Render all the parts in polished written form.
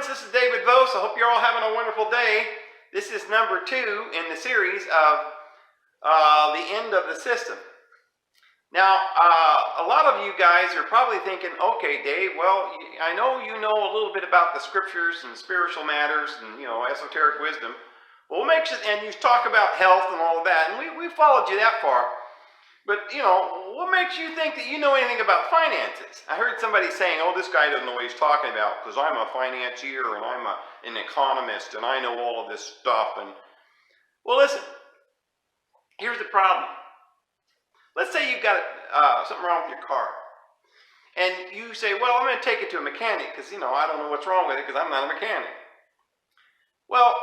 friends, this is David Vos. I hope you're all having a wonderful day. This is number 2 in the series of the end of the system. Now, a lot of you guys are probably thinking, okay, Dave, well, I know you know a little bit about the scriptures and spiritual matters and, esoteric wisdom. Well, what makes it, and you talk about health and all of that, and we followed you that far. But, what makes you think that you know anything about finances? I heard somebody saying, oh, this guy doesn't know what he's talking about because I'm a financier and I'm an economist and I know all of this stuff. And well, listen, here's the problem. Let's say you've got something wrong with your car. And you say, well, I'm going to take it to a mechanic because, I don't know what's wrong with it because I'm not a mechanic. Well,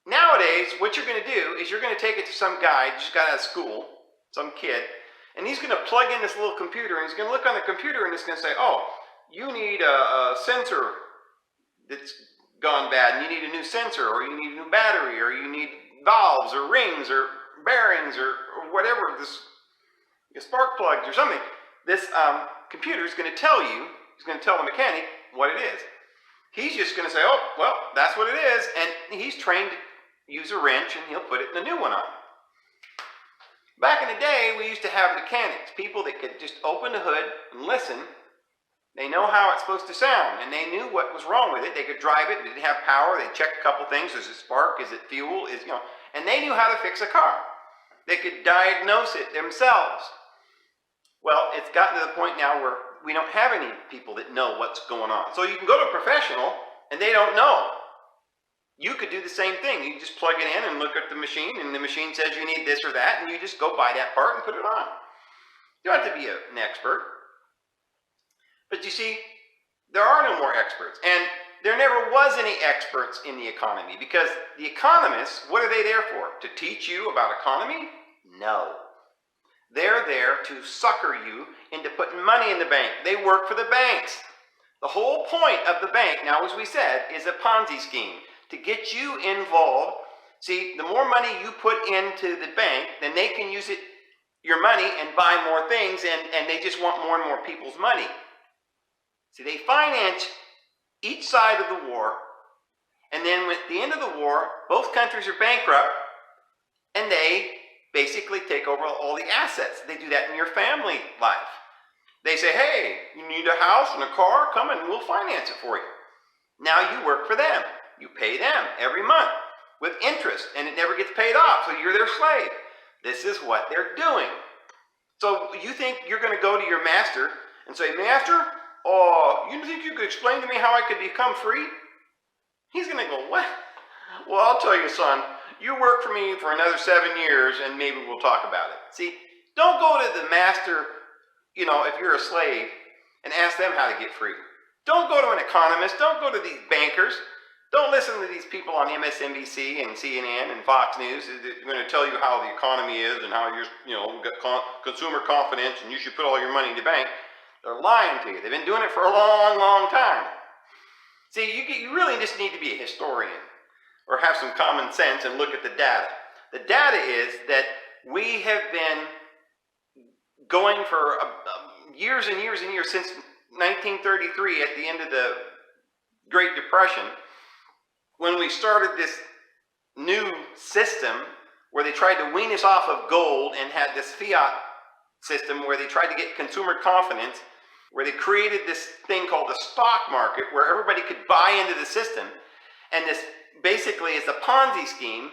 nowadays, what you're going to do is you're going to take it to some guy who just got out of school, some kid, and he's going to plug in this little computer, and he's going to look on the computer, and it's going to say, oh, you need a sensor that's gone bad, and you need a new sensor, or you need a new battery, or you need valves, or rings, or bearings, or whatever, this spark plugs, or something. This computer is going to tell you, he's going to tell the mechanic what it is. He's just going to say, oh, well, that's what it is, and he's trained to use a wrench, and he'll put the new one on. Back in the day, we used to have mechanics, people that could just open the hood and listen. They know how it's supposed to sound, and they knew what was wrong with it. They could drive it, it didn't have power, they checked a couple things, is it spark, is it fuel, and they knew how to fix a car. They could diagnose it themselves. Well, it's gotten to the point now where we don't have any people that know what's going on. So you can go to a professional, and they don't know. You could do the same thing. You just plug it in and look at the machine, and the machine says you need this or that, and you just go buy that part and put it on. You don't have to be an expert. But you see, there are no more experts, and there never was any experts in the economy, because the economists, what are they there for? To teach you about economy? No. They're there to sucker you into putting money in the bank. They work for the banks. The whole point of the bank, now as we said, is a Ponzi scheme. To get you involved. See, the more money you put into the bank, then they can use your money and buy more things, and they just want more and more people's money. See, they finance each side of the war, and then at the end of the war, both countries are bankrupt, and they basically take over all the assets. They do that in your family life. They say, hey, you need a house and a car, come and we'll finance it for you. Now you work for them. You pay them every month with interest, and it never gets paid off, so you're their slave. This is what they're doing. So you think you're going to go to your master and say, Master, you think you could explain to me how I could become free? He's going to go, what? Well, I'll tell you, son, you work for me for another 7 years, and maybe we'll talk about it. See, don't go to the master, if you're a slave, and ask them how to get free. Don't go to an economist. Don't go to these bankers. Don't listen to these people on MSNBC and CNN and Fox News. They're going to tell you how the economy is and how you're, got consumer confidence and you should put all your money in the bank. They're lying to you. They've been doing it for a long, long time. See, you really just need to be a historian or have some common sense and look at the data. The data is that we have been going for years and years and years since 1933 at the end of the Great Depression, when we started this new system where they tried to wean us off of gold and had this fiat system where they tried to get consumer confidence, where they created this thing called the stock market where everybody could buy into the system, and this basically is a Ponzi scheme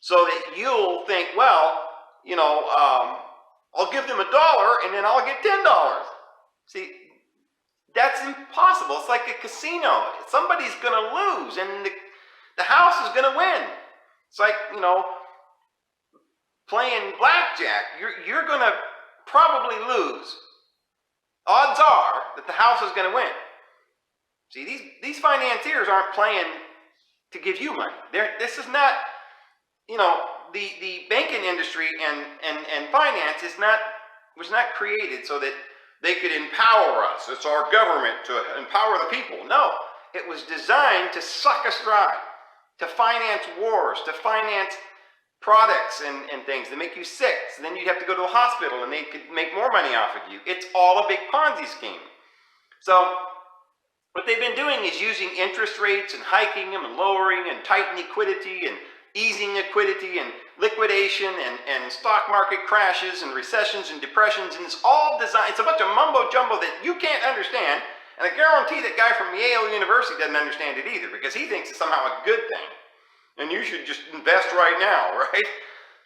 so that you'll think, well, I'll give them $1 and then I'll get $10. See, that's impossible. It's like a casino. Somebody's going to lose, and the house is going to win. It's like, playing blackjack. You're going to probably lose. Odds are that the house is going to win. See, these financiers aren't playing to give you money. This is not, the banking industry and finance was not created so that they could empower us. It's our government to empower the people. No, it was designed to suck us dry, to finance wars, to finance products and things that make you sick. So then you'd have to go to a hospital and they could make more money off of you. It's all a big Ponzi scheme. So What they've been doing is using interest rates and hiking them and lowering and tightening liquidity and easing liquidity and liquidation and stock market crashes and recessions and depressions, and it's all designed, it's a bunch of mumbo jumbo that you can't understand, and I guarantee that guy from Yale University doesn't understand it either, because he thinks it's somehow a good thing and you should just invest right now, right?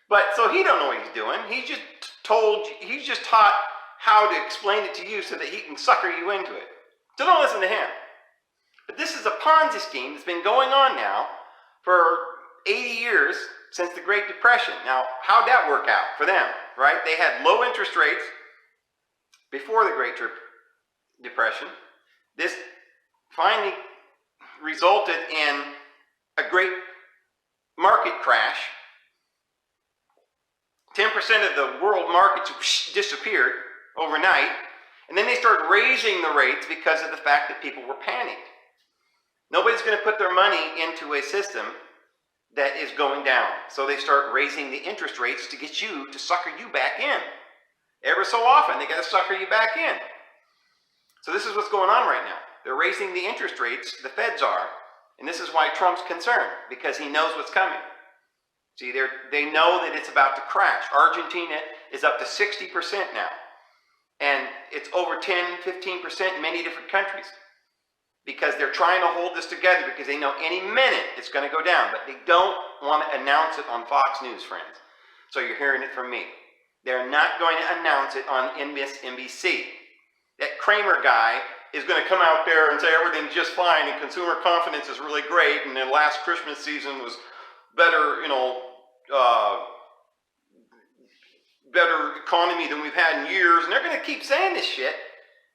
But so he don't know what he's doing. He's just taught how to explain it to you so that he can sucker you into it. So don't listen to him. But this is a Ponzi scheme that's been going on now for 80 years since the Great Depression. Now, how'd that work out for them, right? They had low interest rates before the Great Depression. This finally resulted in a great market crash. 10% of the world markets disappeared overnight. And then they started raising the rates because of the fact that people were panicked. Nobody's going to put their money into a system that is going down. So they start raising the interest rates to get you to sucker you back in. Ever so often, they got to sucker you back in. So this is what's going on right now. They're raising the interest rates, the Feds are, and this is why Trump's concerned, because he knows what's coming. See, they know that it's about to crash. Argentina is up to 60% now. And it's over 10, 15% in many different countries, because they're trying to hold this together, because they know any minute it's going to go down. But they don't want to announce it on Fox News, friends. So you're hearing it from me. They're not going to announce it on NBC. That Kramer guy is going to come out there and say everything's just fine and consumer confidence is really great and the last Christmas season was better, better economy than we've had in years, and they're going to keep saying this shit,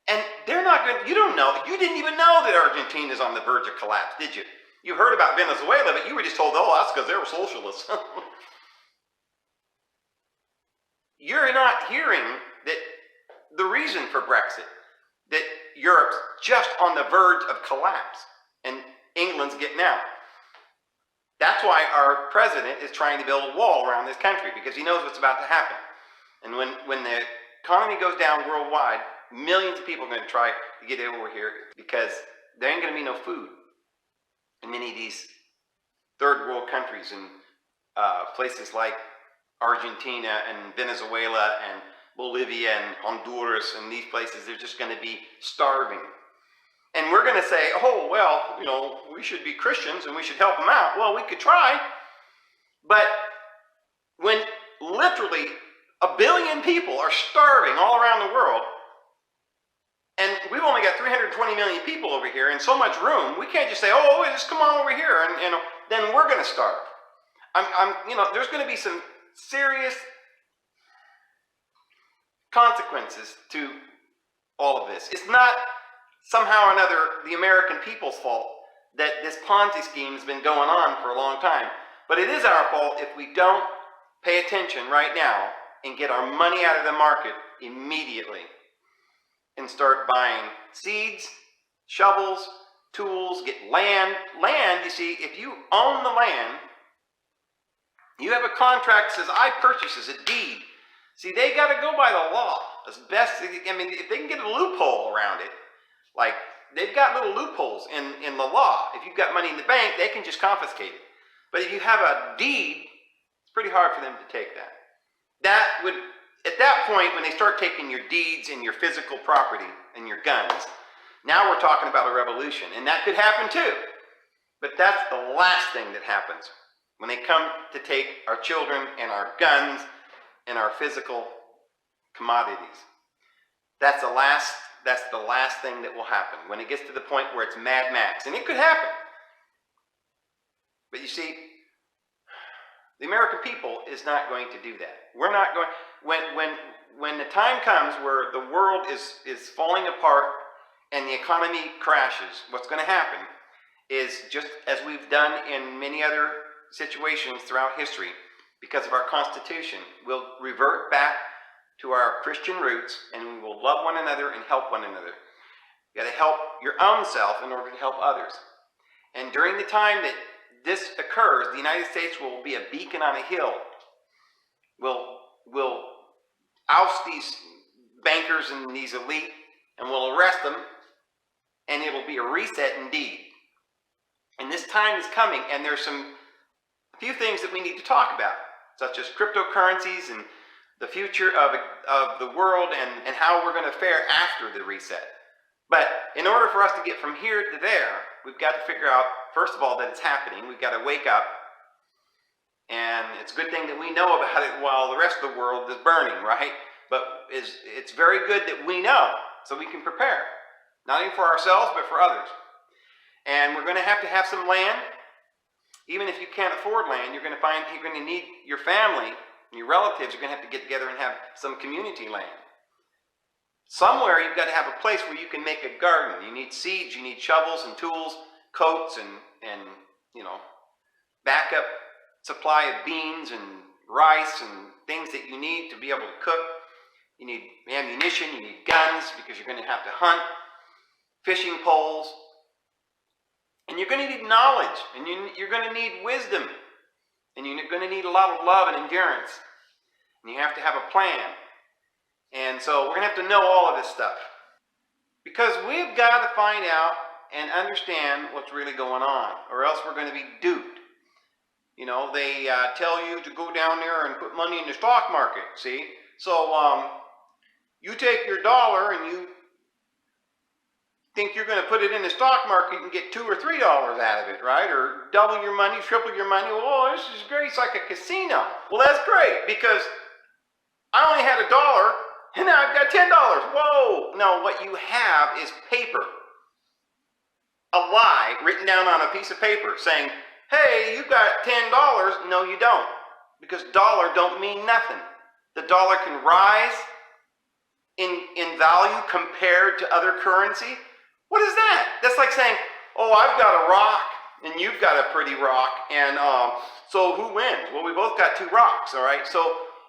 and they're not going to, you didn't even know that Argentina is on the verge of collapse, did you? You heard about Venezuela, but you were just told, oh, that's because they were socialists. You're not hearing that the reason for Brexit, that Europe's just on the verge of collapse, and England's getting out. That's why our president is trying to build a wall around this country, because he knows what's about to happen. And when the economy goes down worldwide, millions of people are going to try to get over here, because there ain't going to be no food in many of these third world countries and places like Argentina and Venezuela and Bolivia and Honduras and these places. They're just going to be starving. And we're going to say, oh, well, we should be Christians and we should help them out. Well, we could try. But when literally 1 billion people are starving all around the world, and we've only got 320 million people over here and so much room, we can't just say, oh, just come on over here, and then we're going to starve. There's going to be some serious consequences to all of this. It's not somehow or another the American people's fault that this Ponzi scheme has been going on for a long time. But it is our fault if we don't pay attention right now and get our money out of the market immediately and start buying seeds, shovels, tools, get land. Land, you see, if you own the land, you have a contract that says, I purchase as a deed. See, they got to go by the law as best. If they can get a loophole around it, like they've got little loopholes in the law. If you've got money in the bank, they can just confiscate it. But if you have a deed, it's pretty hard for them to take that. That would, at that point, when they start taking your deeds and your physical property and your guns, now we're talking about a revolution. And that could happen too. But that's the last thing that happens when they come to take our children and our guns and our physical commodities. That's the last thing that will happen when it gets to the point where it's Mad Max. And it could happen. But you see, the American people is not going to do that. We're not going, when the time comes where the world is falling apart and the economy crashes, what's going to happen is, just as we've done in many other situations throughout history, because of our Constitution, we'll revert back to our Christian roots, and we will love one another and help one another. You got to help your own self in order to help others. And during the time that this occurs, the United States will be a beacon on a hill. We'll oust these bankers and these elite, and we'll arrest them, and it'll be a reset indeed. And this time is coming, and there's a few things that we need to talk about, such as cryptocurrencies and the future of the world and how we're going to fare after the reset. But in order for us to get from here to there, we've got to figure out, first of all, that it's happening. We've got to wake up. And it's a good thing that we know about it while the rest of the world is burning, right? But it's very good that we know so we can prepare. Not only for ourselves, but for others. And we're going to have some land. Even if you can't afford land, you're going to need your family and your relatives are going to have to get together and have some community land. Somewhere you've got to have a place where you can make a garden. You need seeds, you need shovels and tools, coats and backup supply of beans and rice and things that you need to be able to cook. You need ammunition, you need guns because you're going to have to hunt, fishing poles. And you're going to need knowledge, and you're going to need wisdom, and you're going to need a lot of love and endurance. And you have to have a plan. And so we're going to have to know all of this stuff. Because we've got to find out and understand what's really going on, or else we're going to be duped. You know, they tell you to go down there and put money in the stock market, see? So you take your dollar and you think you're going to put it in the stock market and get $2 or $3 out of it, right? Or double your money, triple your money. Oh, this is great. It's like a casino. Well, that's great because I only had $1 and now I've got $10. Whoa. No, what you have is paper. A lie written down on a piece of paper saying, hey, you got $10. No, you don't. Because dollar don't mean nothing. The dollar can rise in value compared to other currency. What is that? That's like saying, oh, I've got a rock and you've got a pretty rock, and so who wins? Well, we both got 2 rocks, all right? So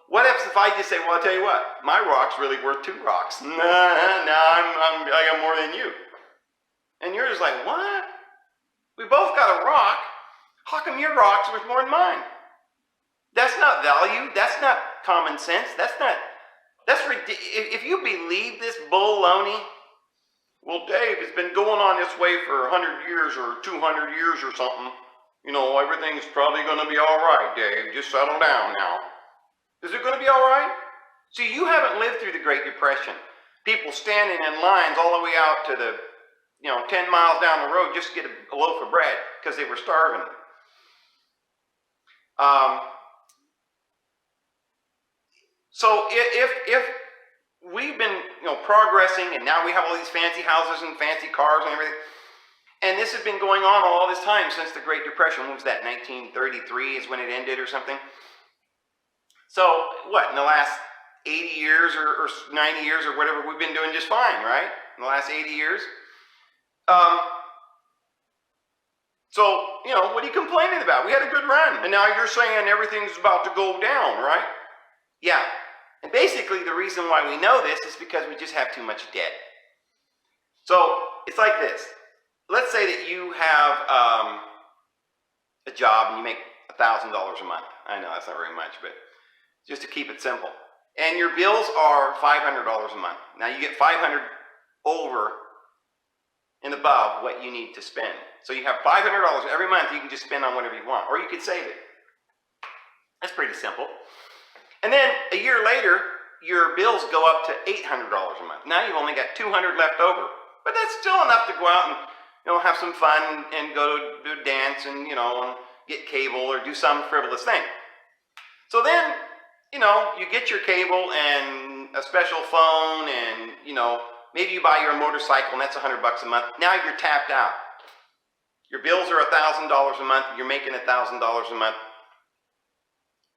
what if I just say, well, I'll tell you what, my rock's really worth 2 rocks. Nah, I got more than you. And you're just like, what? We both got a rock. How come your rock's worth more than mine? That's not value. That's not common sense. That's ridiculous. If you believe this baloney, well, Dave, it's been going on this way for 100 years or 200 years or something. You know, everything's probably going to be all right, Dave. Just settle down now. Is it going to be all right? See, you haven't lived through the Great Depression. People standing in lines all the way out to the, 10 miles down the road just to get a loaf of bread because they were starving. So if we've been, progressing, and now we have all these fancy houses and fancy cars and everything, and this has been going on all this time since the Great Depression. When was that? 1933 is when it ended or something. So what, in the last 80 years or 90 years or whatever, we've been doing just fine, right? In the last 80 years. So, what are you complaining about? We had a good run, and now you're saying everything's about to go down, right? Yeah. And basically the reason why we know this is because we just have too much debt. So it's like this. Let's say that you have a job and you make $1,000 a month. I know that's not very much, but just to keep it simple. And your bills are $500 a month. Now you get $500 over and above what you need to spend. So you have $500 every month you can just spend on whatever you want, or you could save it. That's pretty simple. And then a year later, your bills go up to $800 a month. Now you've only got $200 left over, but that's still enough to go out and have some fun and go to a dance and and get cable or do some frivolous thing. So then you get your cable and a special phone, and maybe you buy your motorcycle and that's $100 a month. Now you're tapped out. Your bills are $1,000 a month. You're making $1,000 a month.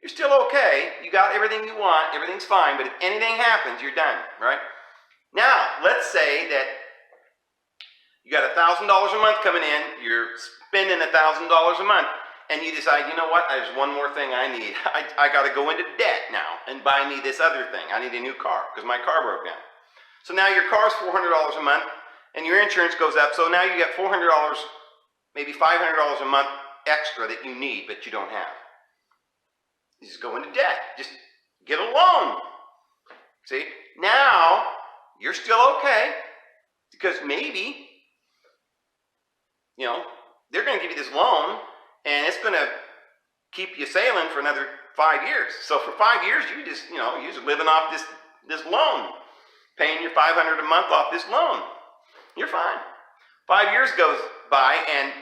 You're still okay. You got everything you want. Everything's fine. But if anything happens, you're done, right? Now, let's say that you got $1,000 a month coming in. You're spending $1,000 a month. And you decide, you know what? There's one more thing I need. I got to go into debt now and buy me this other thing. I need a new car because my car broke down. So now your car's $400 a month and your insurance goes up. So now you get $400, maybe $500 a month extra that you need, but you don't have. You just go into debt. Just get a loan. See? Now, you're still okay because maybe you know, they're going to give you this loan, and it's going to keep you sailing for another 5 years. So for 5 years, you're just living off this loan, paying your $500 a month off this loan. You're fine. 5 years goes by, and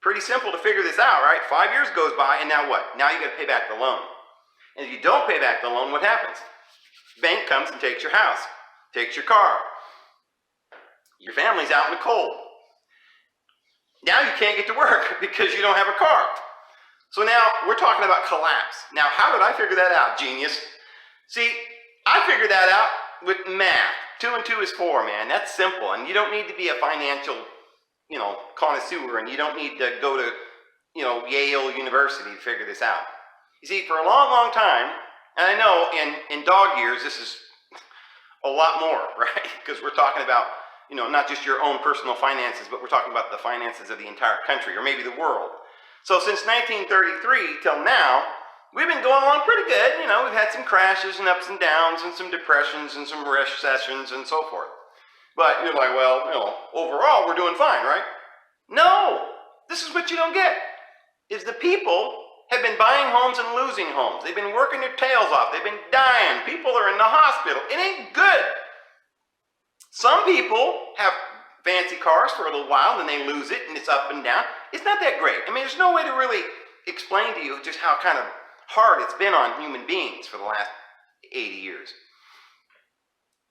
pretty simple to figure this out, right? 5 years goes by, and now what? Now you got to pay back the loan. And if you don't pay back the loan, what happens? Bank comes and takes your house, takes your car. Your family's out in the cold. Now you can't get to work because you don't have a car. So now we're talking about collapse. Now, how did I figure that out, genius? See, I figured that out with math. 2 and 2 is 4, man. That's simple. And you don't need to be a financial, connoisseur, and you don't need to go to, Yale University to figure this out. You see, for a long, long time, and I know in dog years, this is a lot more, right? Because we're talking about, not just your own personal finances, but we're talking about the finances of the entire country, or maybe the world. So since 1933 till now, we've been going along pretty good. We've had some crashes and ups and downs and some depressions and some recessions and so forth. But you're like, well, overall, we're doing fine, right? No, this is what you don't get, is the people have been buying homes and losing homes. They've been working their tails off. They've been dying. People are in the hospital. It ain't good. Some people have fancy cars for a little while, then they lose it, and it's up and down. It's not that great. I mean, there's no way to really explain to you just how kind of hard it's been on human beings for the last 80 years.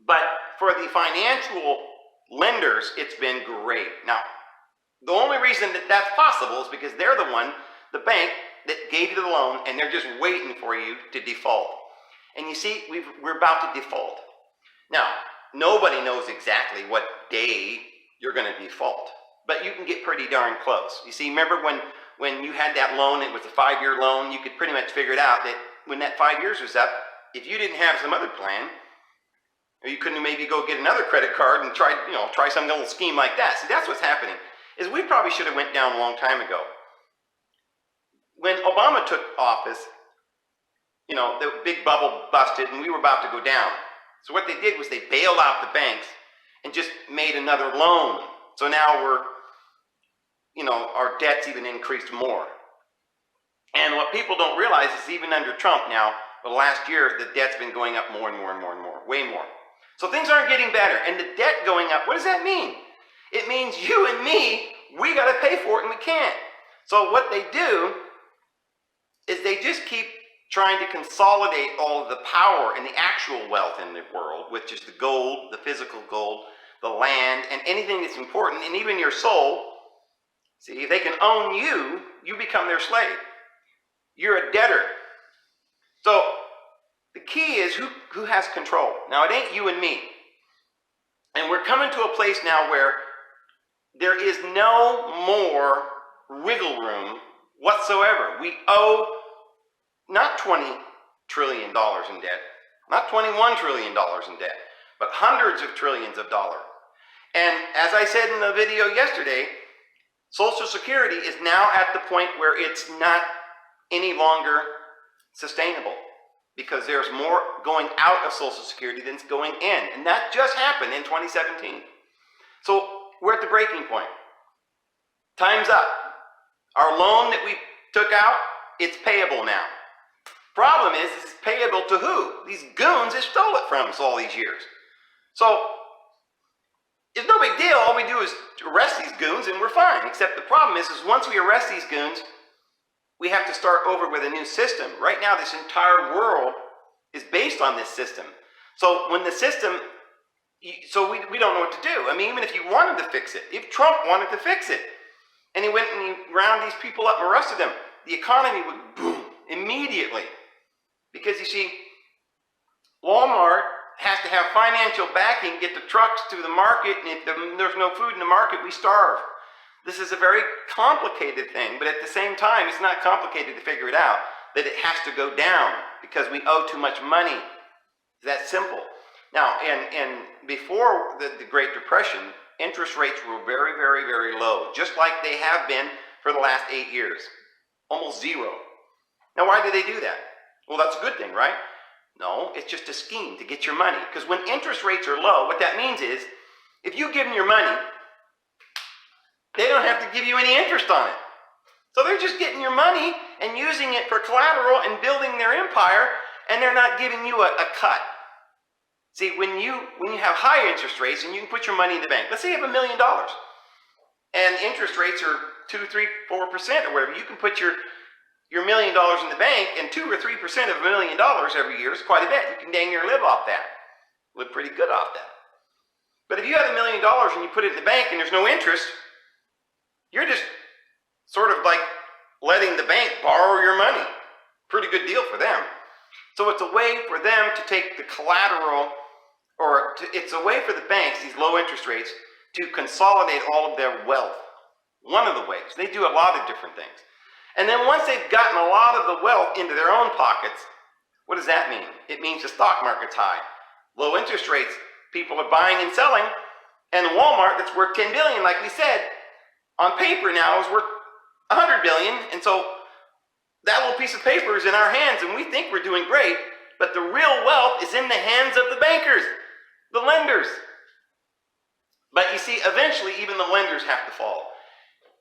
But for the financial lenders, it's been great. Now, the only reason that that's possible is because they're the bank that gave you the loan, and they're just waiting for you to default. And you see, we're about to default. Now, nobody knows exactly what day you're going to default, but you can get pretty darn close. You see, remember when you had that loan, it was a 5-year loan, you could pretty much figure it out that when that 5 years was up, if you didn't have some other plan, or you couldn't maybe go get another credit card and try some little scheme like that. See, that's what's happening, is we probably should have went down a long time ago. When Obama took office, the big bubble busted and we were about to go down. So what they did was they bailed out the banks and just made another loan. So now our debt's even increased more. And what people don't realize is even under Trump now, for the last year, the debt's been going up more and more and more and more, way more. So things aren't getting better. And the debt going up, what does that mean? It means you and me, we got to pay for it and we can't. So what they do is they just keep trying to consolidate all of the power and the actual wealth in the world, which is the gold, the physical gold, the land, and anything that's important, and even your soul. See, if they can own you, you become their slave. You're a debtor. So the key is who has control. Now, it ain't you and me. And we're coming to a place now where there is no more wiggle room whatsoever. We owe not $20 trillion in debt, not $21 trillion in debt, but hundreds of trillions of dollars. And as I said in the video yesterday, Social Security is now at the point where it's not any longer sustainable, because there's more going out of Social Security than's going in. And that just happened in 2017. So we're at the breaking point. Time's up. Our loan that we took out, it's payable now. Problem is, it's payable to who? These goons that stole it from us all these years. So it's no big deal. All we do is arrest these goons and we're fine. Except the problem is once we arrest these goons, we have to start over with a new system. Right now, this entire world is based on this system. So when the system, we don't know what to do. I mean, even if you wanted to fix it, if Trump wanted to fix it, and he went and he rounded these people up and arrested them, the economy would boom immediately. Because you see, Walmart has to have financial backing, get the trucks to the market, and if there's no food in the market, we starve. This is a very complicated thing, but at the same time, it's not complicated to figure it out, that it has to go down because we owe too much money. It's that simple. Now, and before the Great Depression, interest rates were very, very, very low, just like they have been for the last 8 years. Almost zero. Now, why do they do that? Well, that's a good thing, right? No, it's just a scheme to get your money. Because when interest rates are low, what that means is, if you give them your money, They don't have to give you any interest on it. So they're just getting your money and using it for collateral and building their empire, and they're not giving you a cut. See, when you have high interest rates and you can put your money in the bank, let's say you have $1 million, and interest rates are 2, 3, 4% or whatever, you can put your $1 million in the bank, and 2 or 3% of $1 million every year is quite a bit. You can dang near live off that. Live pretty good off that. But if you have $1 million and you put it in the bank and there's no interest, you're just sort of like letting the bank borrow your money. Pretty good deal for them. So it's a way for them to take the collateral, it's a way for the banks, these low interest rates, to consolidate all of their wealth. One of the ways. They do a lot of different things. And then once they've gotten a lot of the wealth into their own pockets, what does that mean? It means the stock market's high. Low interest rates, people are buying and selling, and Walmart, that's worth $10 billion, like we said, on paper now is worth $100 billion, and so that little piece of paper is in our hands, and we think we're doing great, but the real wealth is in the hands of the bankers, the lenders. But you see, eventually, even the lenders have to fall.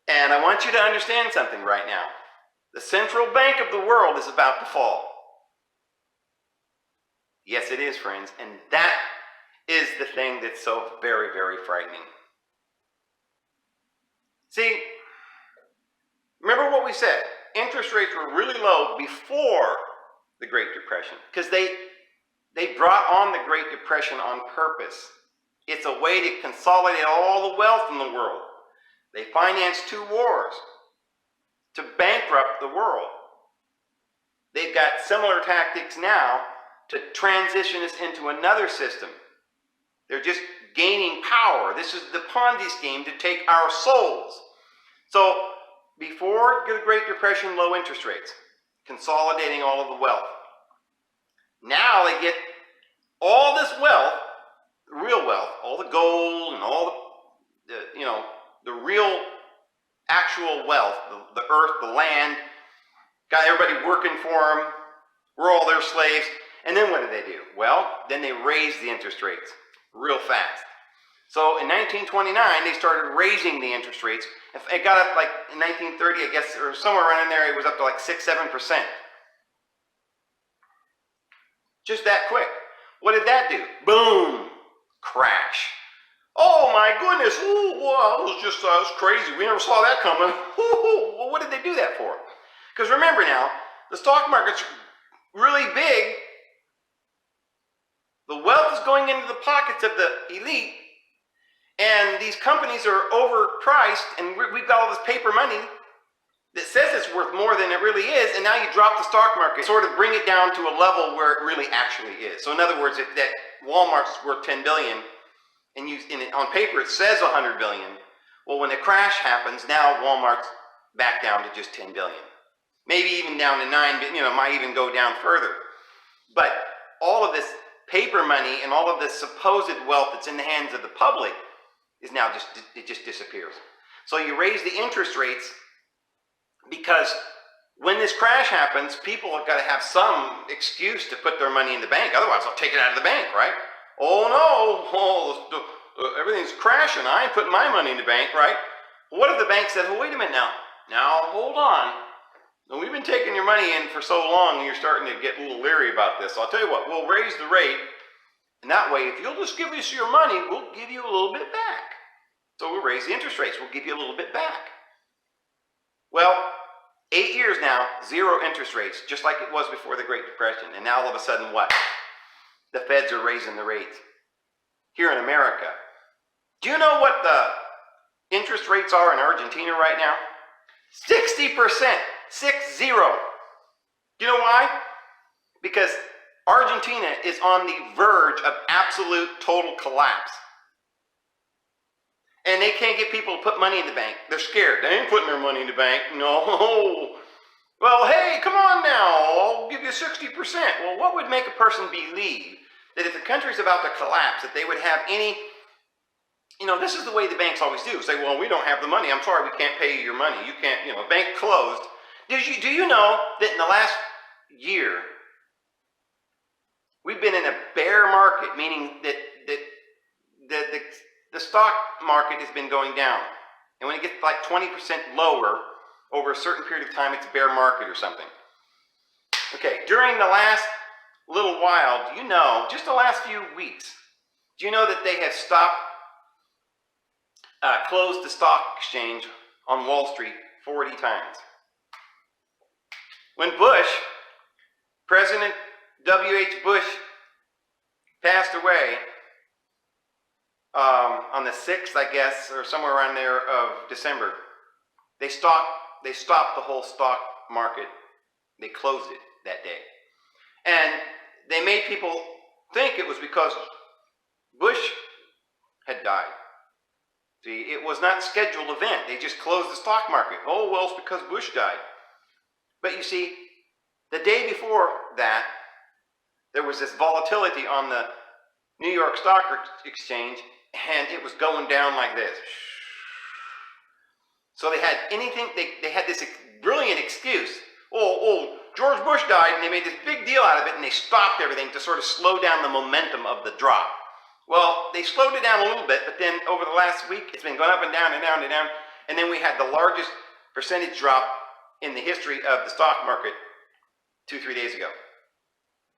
And I want you to understand something right now. The central bank of the world is about to fall. Yes, it is, friends, and that is the thing that's so very, very frightening. See, remember what we said. Interest rates were really low before the Great Depression because they brought on the Great Depression on purpose. It's a way to consolidate all the wealth in the world. They financed 2 wars to bankrupt the world. They've got similar tactics now to transition us into another system. They're just gaining power. This is the Ponzi scheme to take our souls. So before the Great Depression, low interest rates, consolidating all of the wealth. Now they get all this wealth, real wealth, all the gold and all the real actual wealth, the earth, the land, got everybody working for them. We're all their slaves. And then what do? Well, then they raise the interest rates real fast. So in 1929, they started raising the interest rates. It got up like in 1930, I guess, or somewhere around in there, it was up to like 6, 7%. Just that quick. What did that do? Boom! Crash. Oh my goodness! Ooh, wow, that was crazy. We never saw that coming. Ooh, well, what did they do that for? Because remember now, the stock market's really big. The wealth is going into the pockets of the elite, and these companies are overpriced, and we've got all this paper money that says it's worth more than it really is, and now you drop the stock market, sort of bring it down to a level where it really actually is. So in other words, if that Walmart's worth $10 billion, and on paper it says $100 billion, well, when the crash happens, now Walmart's back down to just $10 billion. Maybe even down to $9 billion, might even go down further. But all of this paper money and all of this supposed wealth that's in the hands of the public is now it just disappears. So you raise the interest rates because when this crash happens, people have got to have some excuse to put their money in the bank. Otherwise, they'll take it out of the bank, right? Oh no, everything's crashing. I ain't putting my money in the bank, right? What if the bank said, well, wait a minute now. Now, hold on. We've been taking your money in for so long, and you're starting to get a little leery about this. So I'll tell you what, we'll raise the rate, and that way, if you'll just give us your money, we'll give you a little bit back. So we'll raise the interest rates. We'll give you a little bit back. Well, 8 years now, 0 interest rates, just like it was before the Great Depression. And now all of a sudden, what? The feds are raising the rates here in America. Do you know what the interest rates are in Argentina right now? 60%. 60. Do you know why? Because Argentina is on the verge of absolute total collapse. And they can't get people to put money in the bank. They're scared. They ain't putting their money in the bank. No. Well, hey, come on now. I'll give you 60%. Well, what would make a person believe that if the country's about to collapse, that they would have any, this is the way the banks always do. Say, well, we don't have the money. I'm sorry, we can't pay you your money. You can't, bank closed. Do you know that in the last year, we've been in a bear market, meaning that the stock market has been going down. And when it gets like 20% lower over a certain period of time, it's a bear market or something. Okay, during the last little while, do you know, just the last few weeks, do you know that they have closed the stock exchange on Wall Street 40 times? When President W.H. Bush passed away on the 6th, I guess, or somewhere around there of December, they stopped the whole stock market. They closed it that day. And they made people think it was because Bush had died. See, it was not a scheduled event. They just closed the stock market. Oh, well, it's because Bush died. But you see, the day before that, there was this volatility on the New York Stock Exchange, and it was going down like this. So they had this brilliant excuse. Oh, George Bush died, and they made this big deal out of it, and they stopped everything to sort of slow down the momentum of the drop. Well, they slowed it down a little bit, but then over the last week, it's been going up and down and down and down, and then we had the largest percentage drop in the history of the stock market 2-3 days ago.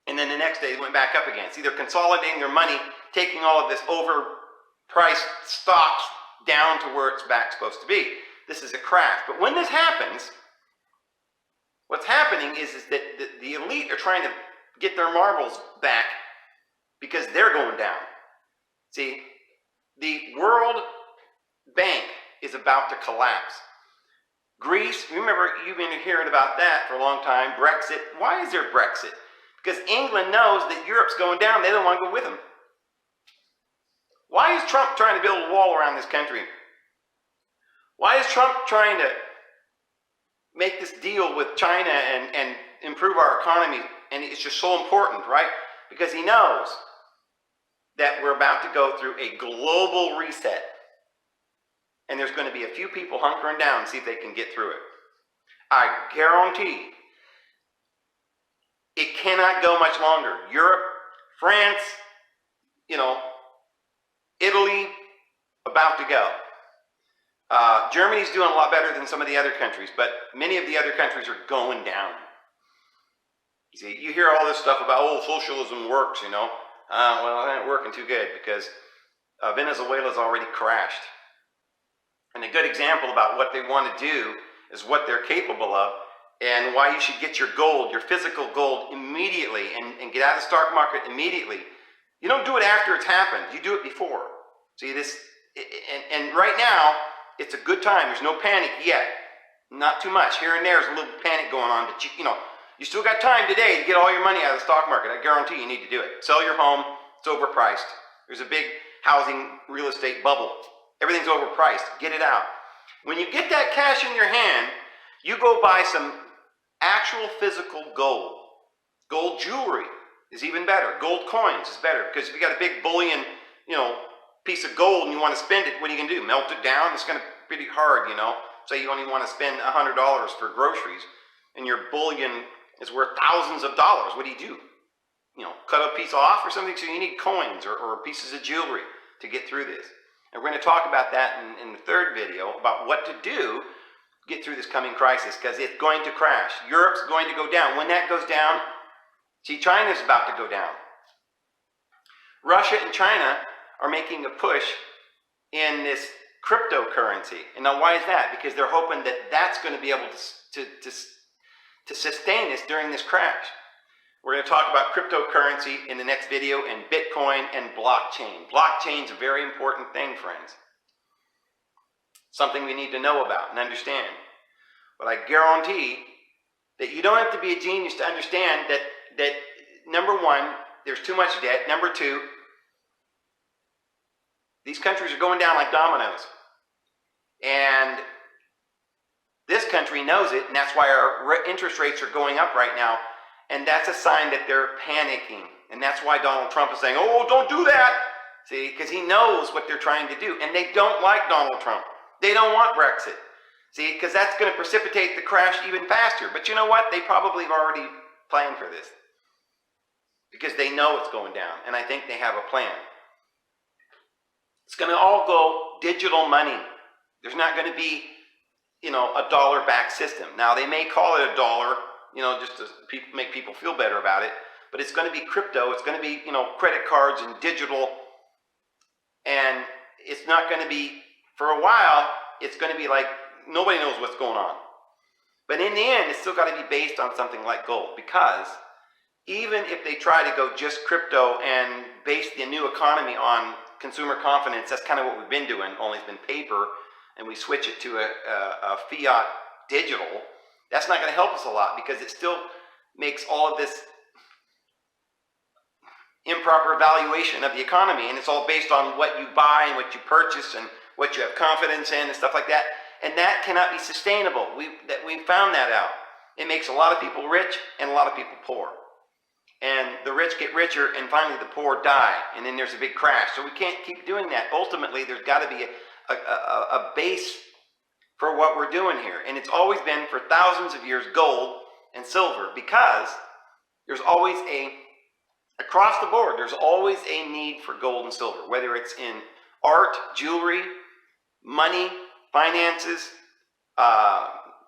And then the next day, it went back up again. See, they're consolidating their money, taking all of this overpriced stocks down to where it's back supposed to be. This is a crash. But when this happens, what's happening is that the elite are trying to get their marbles back because they're going down. See, the World Bank is about to collapse. Greece, remember, you've been hearing about that for a long time. Brexit. Why is there Brexit? Because England knows that Europe's going down. They don't want to go with them. Why is Trump trying to build a wall around this country? Why is Trump trying to make this deal with China and improve our economy? And it's just so important, right? Because he knows that we're about to go through a global reset. And there's going to be a few people hunkering down and see if they can get through it. I guarantee it cannot go much longer. Europe, France, Italy, about to go. Germany's doing a lot better than some of the other countries, but many of the other countries are going down. You see, you hear all this stuff about, socialism works, well, it ain't working too good because Venezuela's already crashed. And a good example about what they want to do is what they're capable of and why you should get your gold, your physical gold, immediately and get out of the stock market immediately. You don't do it after it's happened. You do it before. See, this, and right now, it's a good time. There's no panic yet. Not too much. Here and there's a little panic going on, but you still got time today to get all your money out of the stock market. I guarantee you need to do it. Sell your home. It's overpriced. There's a big housing real estate bubble. Everything's overpriced. Get it out. When you get that cash in your hand, you go buy some actual physical gold. Gold jewelry is even better. Gold coins is better because if you got a big bullion, piece of gold and you want to spend it, what are you going to do? Melt it down? It's going to be pretty hard, Say you only want to spend $100 for groceries and your bullion is worth thousands of dollars. What do? Cut a piece off or something? So you need coins or pieces of jewelry to get through this. And we're going to talk about that in the third video about what to do to get through this coming crisis because it's going to crash. Europe's going to go down. When that goes down, see, China's about to go down. Russia and China are making a push in this cryptocurrency. And now why is that? Because they're hoping that that's going to be able to sustain us during this crash. We're going to talk about cryptocurrency in the next video and Bitcoin and blockchain. Blockchain's a very important thing, friends. Something we need to know about and understand. But I guarantee that you don't have to be a genius to understand that number one, there's too much debt. Number two, these countries are going down like dominoes. And this country knows it, and that's why our interest rates are going up right now. And that's a sign that they're panicking. And that's why Donald Trump is saying, don't do that. See, because he knows what they're trying to do. And they don't like Donald Trump. They don't want Brexit. See, because that's going to precipitate the crash even faster. But you know what? They probably have already planned for this. Because they know it's going down. And I think they have a plan. It's going to all go digital money. There's not going to be, a dollar-backed system. Now, they may call it a dollar, just to make people feel better about it, but it's going to be crypto. It's going to be, credit cards and digital, and it's not going to be, for a while, it's going to be like nobody knows what's going on. But in the end, it's still got to be based on something like gold, because even if they try to go just crypto and base the new economy on consumer confidence, that's kind of what we've been doing, only it's been paper, and we switch it to a fiat digital, that's not going to help us a lot, because it still makes all of this improper evaluation of the economy, and it's all based on what you buy and what you purchase and what you have confidence in and stuff like that, and that cannot be sustainable. We found that out. It makes a lot of people rich and a lot of people poor, and the rich get richer, and finally the poor die, and then there's a big crash. So we can't keep doing that. Ultimately, there's got to be a base for what we're doing here, and it's always been for thousands of years gold and silver, because there's always across the board, there's always a need for gold and silver, whether it's in art, jewelry, money, finances.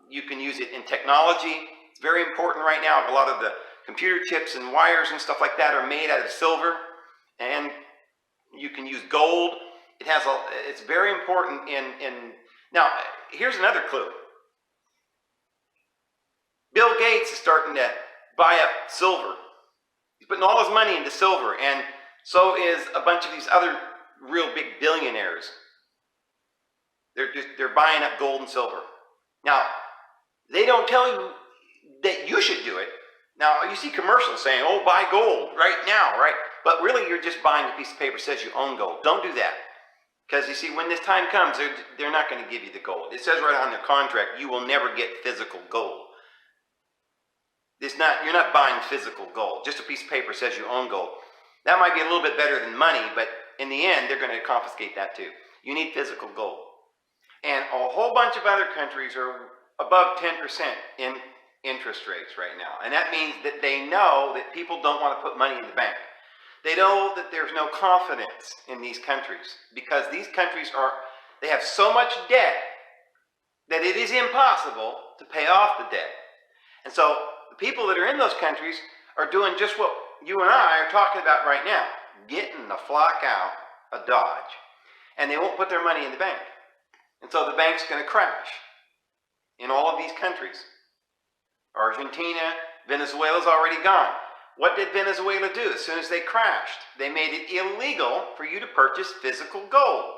You can use it in technology. It's very important right now. A lot of the computer chips and wires and stuff like that are made out of silver, and you can use gold. It's very important now, here's another clue. Bill Gates is starting to buy up silver. He's putting all his money into silver, and so is a bunch of these other real big billionaires. They're buying up gold and silver. Now, they don't tell you that you should do it. Now, you see commercials saying, oh, buy gold right now, right? But really, you're just buying a piece of paper that says you own gold. Don't do that. Because you see, when this time comes, they're not going to give you the gold. It says right on their contract, you will never get physical gold. You're not buying physical gold. Just a piece of paper says you own gold. That might be a little bit better than money, but in the end, they're going to confiscate that too. You need physical gold. And a whole bunch of other countries are above 10% in interest rates right now. And that means that they know that people don't want to put money in the bank. They know that there's no confidence in these countries, because these countries they have so much debt that it is impossible to pay off the debt. And so the people that are in those countries are doing just what you and I are talking about right now, getting the flock out of Dodge. And they won't put their money in the bank. And so the bank's going to crash in all of these countries. Argentina, Venezuela's already gone. What did Venezuela do as soon as they crashed? They made it illegal for you to purchase physical gold.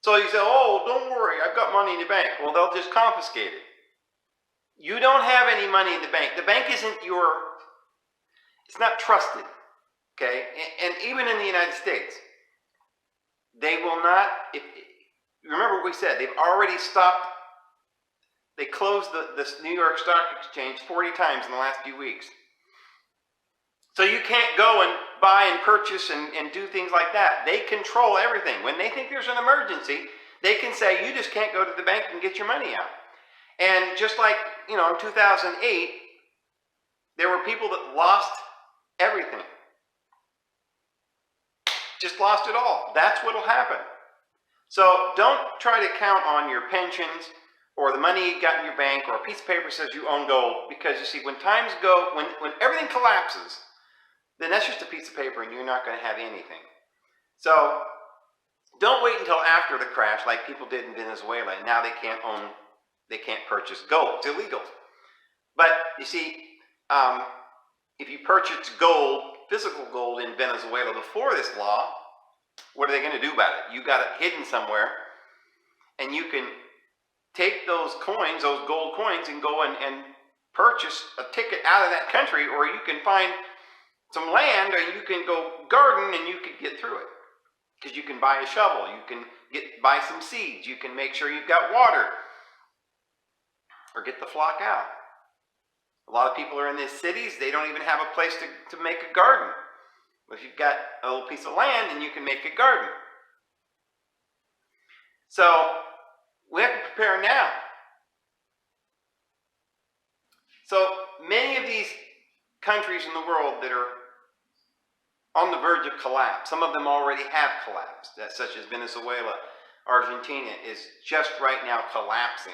So you say, oh, don't worry, I've got money in the bank. Well, they'll just confiscate it. You don't have any money in the bank. The bank it's not trusted, okay? And even in the United States, they will not, remember what we said, they've already stopped, they closed the New York Stock Exchange 40 times in the last few weeks. So you can't go and buy and purchase and do things like that. They control everything. When they think there's an emergency, they can say, you just can't go to the bank and get your money out. And just like, in 2008, there were people that lost everything. Just lost it all. That's what'll happen. So don't try to count on your pensions or the money you got in your bank or a piece of paper says you own gold, because you see, when times go, when everything collapses, then that's just a piece of paper and you're not going to have anything. So don't wait until after the crash like people did in Venezuela, and now they can't purchase gold. It's illegal. But you see, if you purchase gold, physical gold in Venezuela before this law, what are they going to do about it? You got it hidden somewhere, and you can take those coins, those gold coins, and go and purchase a ticket out of that country, or you can find some land, or you can go garden and you can get through it. Because you can buy a shovel, you can buy some seeds, you can make sure you've got water, or get the flock out. A lot of people are in these cities, they don't even have a place to make a garden. But if you've got a little piece of land, then you can make a garden. So we have to prepare now. So many of these countries in the world that are on the verge of collapse, some of them already have collapsed, such as Venezuela, Argentina is just right now collapsing.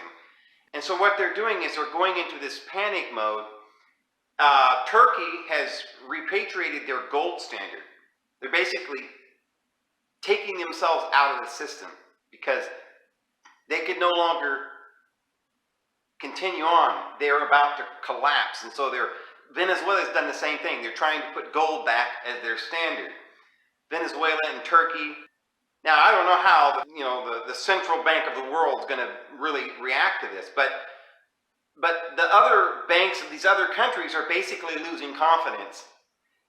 And so what they're doing is they're going into this panic mode. Turkey has repatriated their gold standard. They're basically taking themselves out of the system because they could no longer continue on. They're about to collapse. And so Venezuela's done the same thing. They're trying to put gold back as their standard. Venezuela and Turkey. Now, I don't know how the central bank of the world is going to really react to this, but the other banks of these other countries are basically losing confidence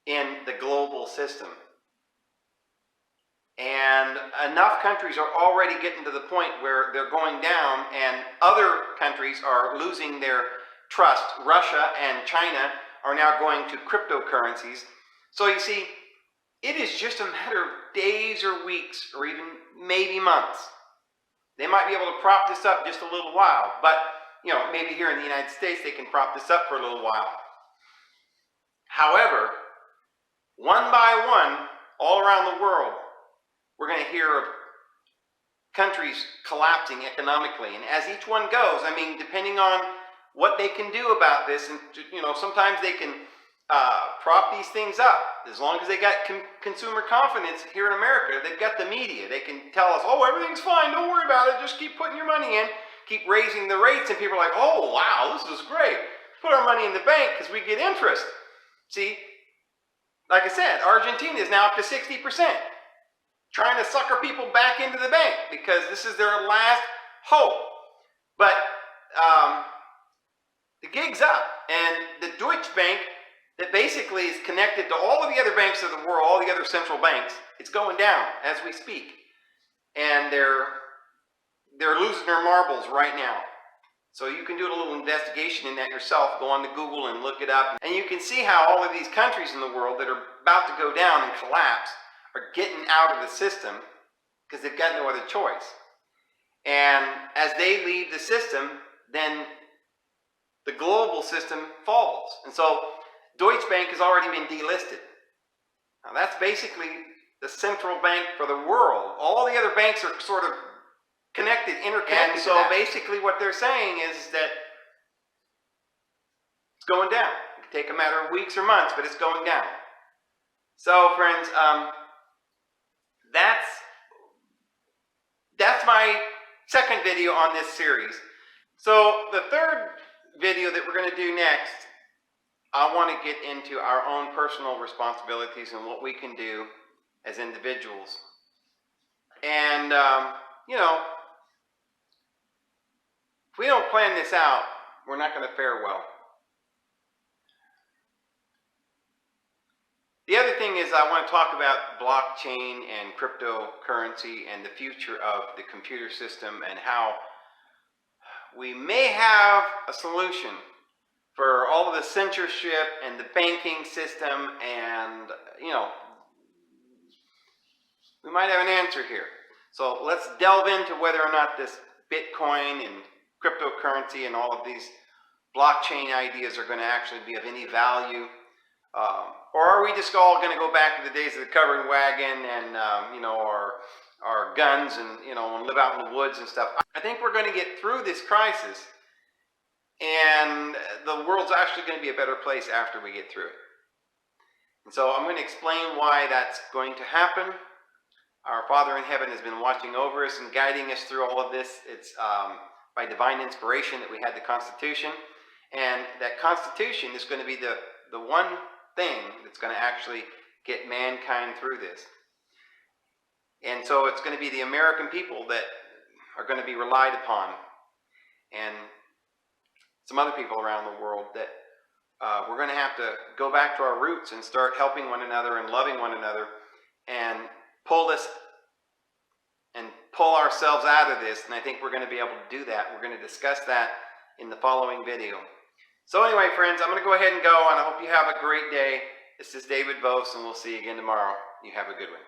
in the global system. And enough countries are already getting to the point where they're going down, and other countries are losing their trust. Russia and China are now going to cryptocurrencies. So you see, it is just a matter of days or weeks or even maybe months. They might be able to prop this up just a little while, but maybe here in the United States they can prop this up for a little while. However, one by one, all around the world, we're going to hear of countries collapsing economically. And as each one goes, I mean, depending on what they can do about this, and sometimes they can prop these things up. As long as they got consumer confidence here in America, they've got the media. They can tell us, oh, everything's fine, don't worry about it, just keep putting your money in, keep raising the rates, and people are like, oh, wow, this is great. Put our money in the bank because we get interest. See, like I said, Argentina is now up to 60%. Trying to sucker people back into the bank because this is their last hope. But the gig's up, and the Deutsche Bank, that basically is connected to all of the other banks of the world, all the other central banks, it's going down as we speak. And they're losing their marbles right now. So you can do a little investigation in that yourself. Go on to Google and look it up. And you can see how all of these countries in the world that are about to go down and collapse are getting out of the system because they've got no other choice. And as they leave the system, then the global system falls. And so Deutsche Bank has already been delisted. Now that's basically the central bank for the world. All the other banks are sort of interconnected. And so basically what they're saying is that it's going down. It can take a matter of weeks or months, but it's going down. So friends, that's my second video on this series. So the third video that we're going to do next, I want to get into our own personal responsibilities and what we can do as individuals. And, if we don't plan this out, we're not going to fare well. The other thing is I want to talk about blockchain and cryptocurrency and the future of the computer system and how we may have a solution for all of the censorship and the banking system, and we might have an answer here. So let's delve into whether or not this Bitcoin and cryptocurrency and all of these blockchain ideas are going to actually be of any value. Or are we just all going to go back to the days of the covered wagon and, our guns and, and live out in the woods and stuff? I think we're going to get through this crisis, and the world's actually going to be a better place after we get through it. And so I'm going to explain why that's going to happen. Our Father in heaven has been watching over us and guiding us through all of this. It's by divine inspiration that we had the Constitution. And that Constitution is going to be the one thing that's going to actually get mankind through this. And so it's going to be the American people that are going to be relied upon, and some other people around the world that we're going to have to go back to our roots and start helping one another and loving one another and pull ourselves out of this. And I think we're going to be able to do that. We're going to discuss that in the following video. So anyway, friends, I'm going to go ahead and go, and I hope you have a great day. This is David Vos, and we'll see you again tomorrow. You have a good one.